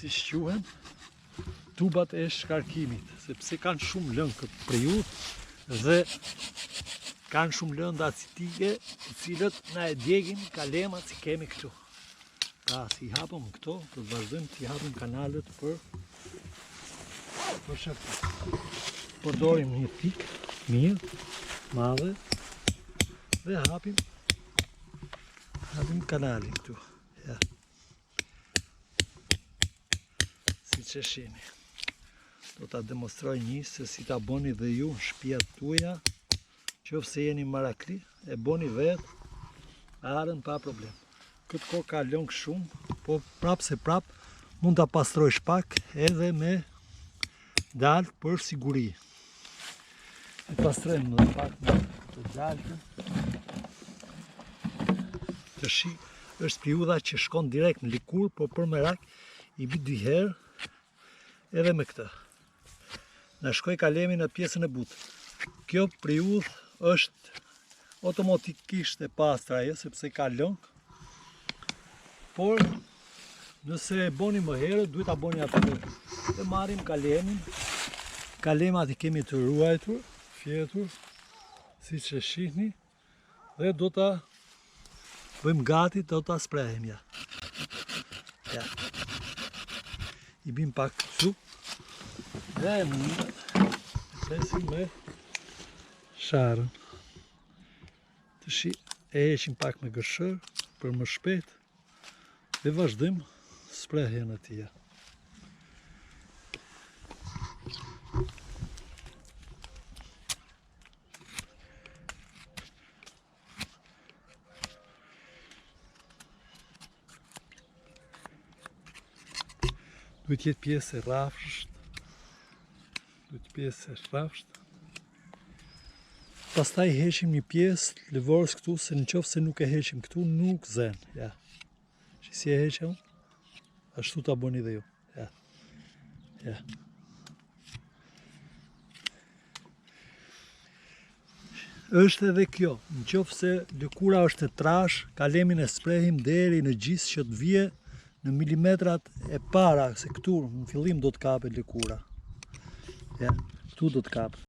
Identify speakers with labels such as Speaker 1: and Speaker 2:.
Speaker 1: si shquhen tubat e shkarkimit, sepse kanë shumë lëng këtë periudhë dhe kanë shumë lënda acitike, të cilët na e djegin kalemat që kemi këtu. Pra, si hapëm këto, të vazhdojmë të hapëm kanalet për shëftë. Përdorim një pikë mirë, madhe, dhe hapim kanalin këtu. Ja. Si që shini. Do ta demonstroj një se si ta boni dhe ju në shtëpiat tuaja, qofse jeni marakli, e boni vetë, arën pa problem. Këtë kohë ka lëng shumë, po prapë se prapë mund ta pastrojsh pak edhe me dalë për siguri. E pastrojmë dhe pak me të dalëtën. Të shi, është periudha që shkon direkt në likur, po për merak i bi 2 herë edhe me këtë. Në shkoj kalemi në pjesën e butë. Kjo periudhë është automatikisht e pastra ajo, sepse ka lëng. Por nëse e boni më herët, duhet ta boni atë. Dhe marrim kalemin. Kalemat i kemi të ruajtur, fjetur, siç e shihni, dhe do ta bëjmë gati, do ta sprehim ja. Ja. I bim pak këtu. Dhe presim me sharën. Të shi, e heqim pak me gërshër për më shpejt dhe vazhdojmë sprehjen e tij. Duhet jetë pjesë e rrafsht. Pastaj heqim një pjesë lëvorës këtu, se në qoftë se nuk e heqim këtu, nuk zen. Ja. Si e heqem, ashtu ta bëni dhe ju. Ja. Ja. Është edhe kjo, në qoftë se lëkura është e trash, kalemin e sprehim deri në gjisë që të vije në milimetrat e para, se këtu në fillim do të kapet lëkura. Ja, këtu do të kapet.